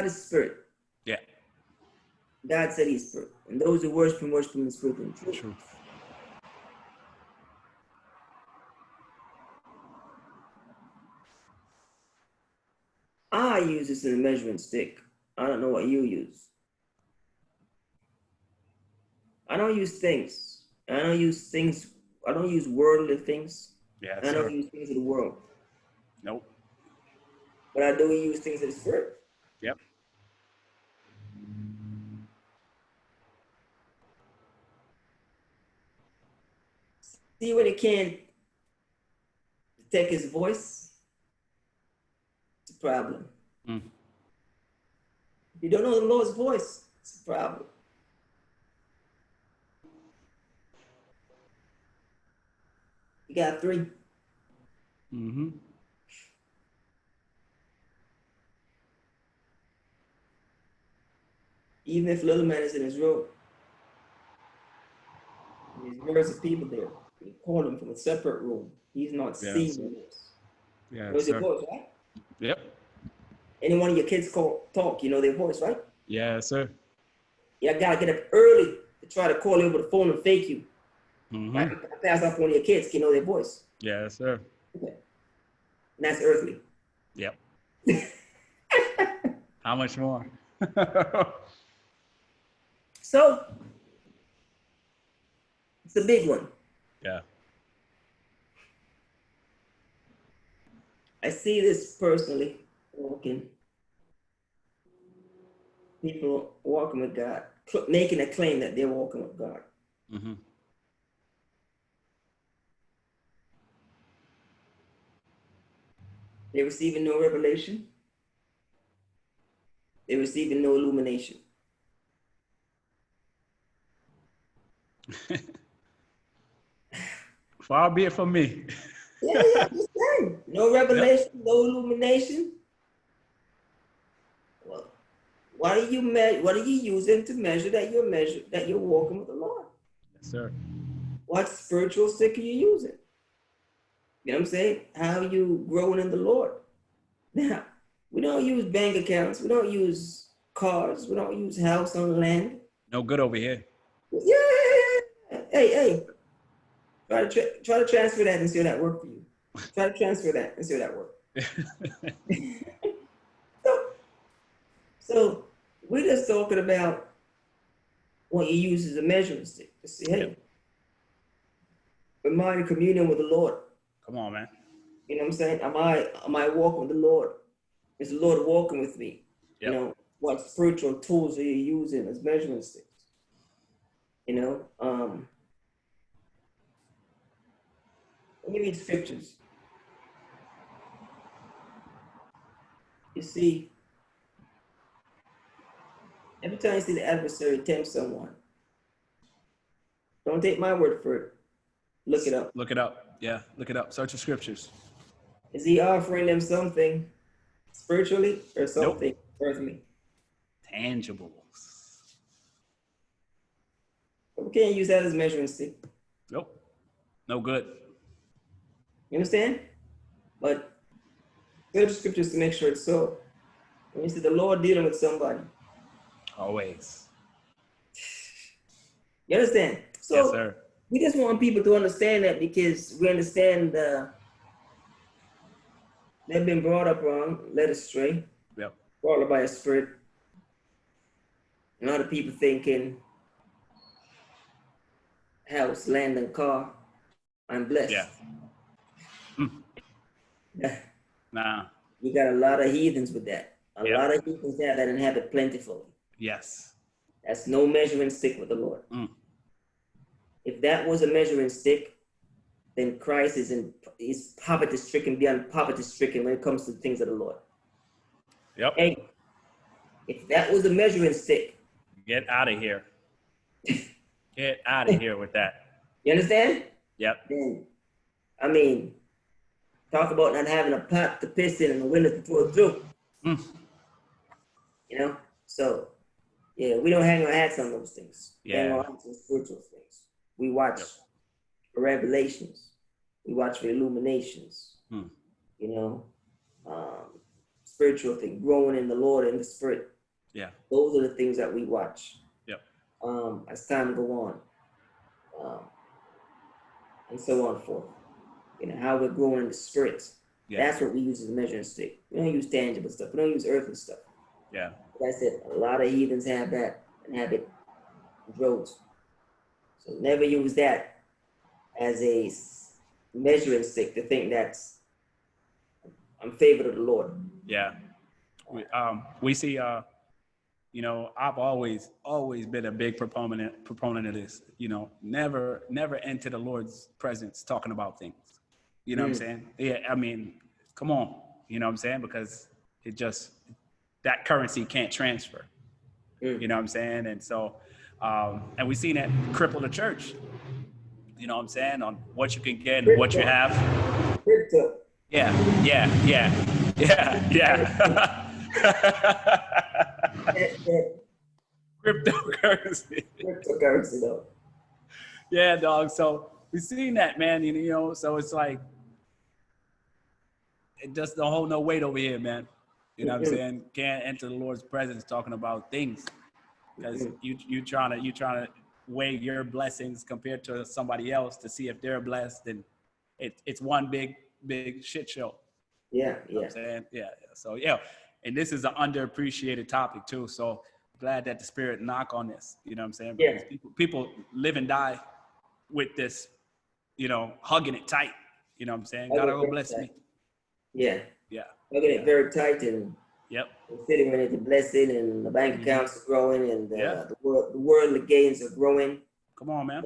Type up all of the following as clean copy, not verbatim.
is spirit. Yeah. God said he's spirit. And those who worship him in spirit and truth. Truth. I use this in a measuring stick. I don't know what you use. I don't use things. I don't use things. I don't use worldly things. Yeah, I don't sir. use things of the world. Nope. But I do use things of the spirit. Yep. See when it can't detect his voice? It's a problem. Mm. If you don't know the Lord's voice, it's a problem. You got 3. Mm-hmm. Even if little man is in his room, there's millions of people there. You call him from a separate room. He's not seeing this. Yeah, Knows their sir. voice, right? Yep. Any one of your kids talk, you know their voice, right? Yeah, sir. You gotta get up early to try to call you over the phone and fake you. Mm-hmm. Right? Pass off one of your kids, you know their voice. Yeah, sir. Okay. And that's earthly. Yep. How much more? So it's a big one. Yeah. I see this personally walking. People walking with God, making a claim that they're walking with God. Mm-hmm. They're receiving no revelation. They're receiving no illumination. Far be it from me. Yeah, just saying. No revelation, no illumination. Well, what are you using to measure that you're walking with the Lord? Yes, sir. What spiritual stick are you using? You know what I'm saying? How are you growing in the Lord? Now, we don't use bank accounts. We don't use cars. We don't use house on land. No good over here. Yeah. Hey. Try to transfer that and see how that work for you. Try to transfer that and see how that work. So we're just talking about what you use as a measuring stick to see, hey, am I in communion with the Lord? Come on, man. You know what I'm saying? Am I walking with the Lord? Is the Lord walking with me? Yep. You know, what spiritual tools are you using as measuring sticks? You know, let me read scriptures. You see, every time you see the adversary tempt someone, don't take my word for it. Look it up. Look it up. Yeah, look it up. Search the scriptures. Is he offering them something spiritually or something Nope. earthly? Tangibles. We can't use that as a measuring stick. Nope. No good. You understand? But search the scriptures to make sure it's so. When you see the Lord dealing with somebody, Always. you understand? So Yes, sir. we just want people to understand that because we understand they've been brought up wrong, led astray, Yep. brought up by a spirit. And other people thinking house, land, and car, I'm blessed. Yeah. Nah. You got a lot of heathens with that. A Yep. lot of heathens there that inhabit plentifully. Yes. That's no measuring stick with the Lord. Mm. If that was a measuring stick, then Christ is poverty stricken beyond poverty stricken when it comes to the things of the Lord. Yep. Hey, if that was a measuring stick, Get out of here. Get out of here with that. you understand? Yep. Then, I mean, talk about not having a pot to piss in and a window to throw through. Mm. You know? So, yeah, we don't hang our hats on those things. We hang Yeah. our hats on spiritual things. We watch Yep. for revelations. We watch for illuminations. Mm. You know? spiritual thing, growing in the Lord and the Spirit. Yeah. Those are the things that we watch. Yep. As time go on, and so on forth. How we're growing in the Spirit. Yeah. That's what we use as a measuring stick. We don't use tangible stuff. We don't use earthly stuff. Yeah. Like I said, a lot of heathens have that and have it in droves. So never use that as a measuring stick to think that's I'm favored of the Lord. Yeah. We see, I've always been a big proponent of this, never enter the Lord's presence talking about things. You know what I'm saying? Yeah. I mean, come on, you know what I'm saying? Because that currency can't transfer, you know what I'm saying? And so, and we've seen that cripple the church, you know what I'm saying? On what you can get and what you have. Crypto. Yeah. Cryptocurrency. Cryptocurrency though. Yeah, dog. So we've seen that, man. So it's like it just don't hold no weight over here, man. You know what I'm saying? Can't enter the Lord's presence talking about things because you trying to weigh your blessings compared to somebody else to see if they're blessed, and it's one big shit show. Yeah, You know what I'm saying? Yeah. So yeah, and this is an underappreciated topic too. So glad that the Spirit knock on this. You know what I'm saying? Because people live and die with this, hugging it tight. You know what I'm saying? God will bless me. Yeah. Yeah. Hugging it very tight and sitting in it, the blessing and the bank accounts are growing and the worldly gains are growing. Come on, man.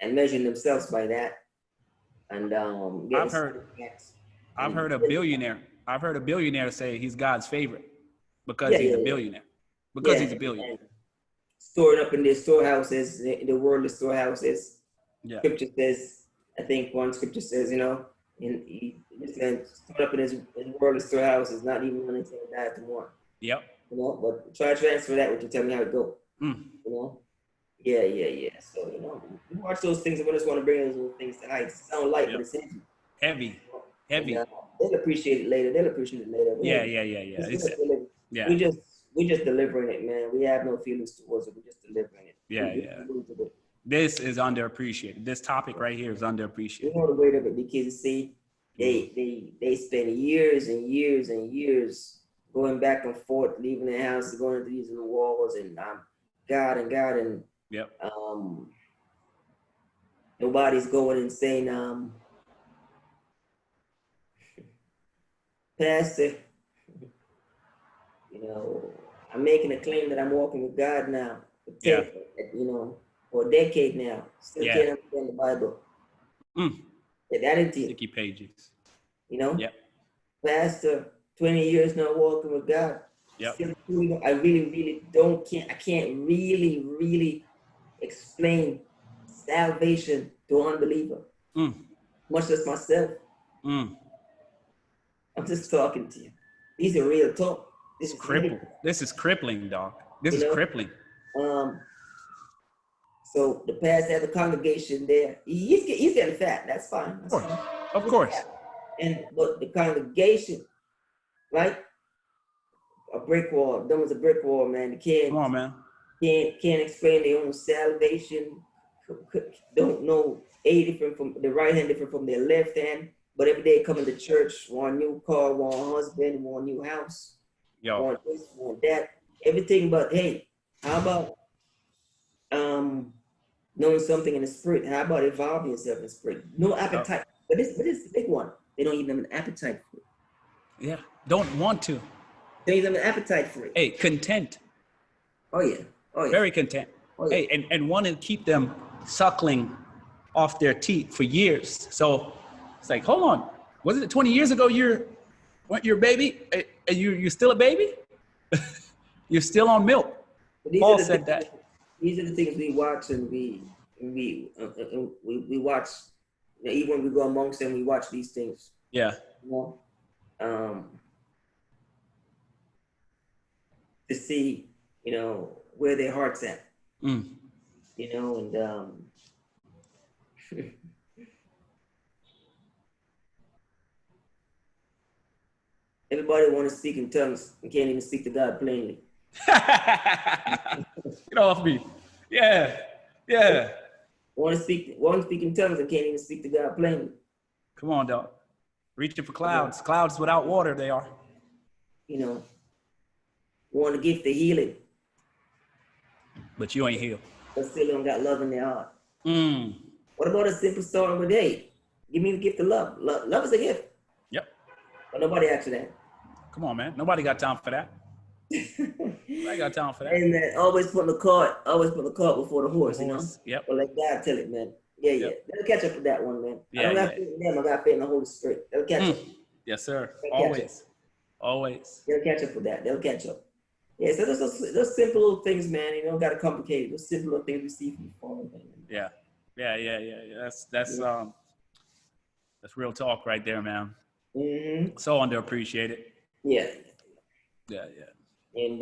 And measuring themselves by that. And I've heard a billionaire say he's God's favorite because he's a billionaire. Because he's a billionaire. And stored up in their storehouses, in the worldly storehouses. Yeah. Scripture says, I think one scripture says, he stored up in his worldly storehouses, not even when he's going to die tomorrow. Yep. But try to transfer that with you, tell me how it goes. Yeah. So, we watch those things and we just want to bring those little things to heights. It sounds light, but it's heavy. Heavy. And, they'll appreciate it later. Yeah. We just delivering it, man. We have no feelings towards it. We're just delivering it. Yeah. This is underappreciated. This topic right here is underappreciated. You know the weight of it because see, they spend years and years and years going back and forth, leaving the house, going into these walls, and God and nobody's going and saying, Pastor, I'm making a claim that I'm walking with God now. For a decade now. Still can't understand the Bible. That ain't it. Sticky pages. Pastor, 20 years now walking with God. I really I can't really explain salvation to an unbeliever. Much less myself. I'm just talking to you. These are real talk. This is crippling, dog. This is crippling. So the pastor has a congregation there. He's getting fat. That's fine. Of course. But the congregation, right? A brick wall. Them was a brick wall, man. You can't. Come on, man. Can't explain their own salvation. Don't know different from the right hand, different from their left hand. But every day coming to church, want a new car, want a husband, want a new house, want this, want that, everything. But hey, how about knowing something in the spirit? How about evolving yourself in the spirit? No appetite. But this is the big one. They don't even have an appetite for it. Yeah, don't want to. They don't even have an appetite for it. Hey, content. Oh yeah. Very content. Oh, yeah. Hey, and want to keep them suckling off their teeth for years. So it's like, hold on, wasn't it 20 years ago you're a baby? And you're still a baby? You're still on milk. Paul said that. These are the things we watch, and we watch. Even when we go amongst them, we watch these things. Yeah. To see, where their heart's at. And Everybody want to speak in tongues and can't even speak to God plainly. Get off me. Yeah. Yeah. Want to speak in tongues and can't even speak to God plainly. Come on, dog. Reaching for clouds. Clouds without water, they are. You know, want to gift the healing, But you ain't healed. but still don't got love in their heart. Mm. What about a simple story with, hey, give me the gift of love. Love is a gift. Yep. But nobody asks that. Come on, man. Nobody got time for that. Nobody got time for that. Hey man, always put the cart before the horse, you know? Yep. But let God tell it, man. Yeah, Yep. yeah. They'll catch up with that one, man. I Yeah, don't got yeah. faith in them, I got faith in the Holy Spirit. They'll catch up. Yes, sir. They'll catch up. Always. Always. They'll catch up with that. They'll catch up. Yeah, so those simple little things, man, you don't gotta complicate it. Those simple little things we see from the Father, man. Yeah. Yeah. That's real talk right there, man. Mm-hmm. So underappreciated. Yeah. Yeah. And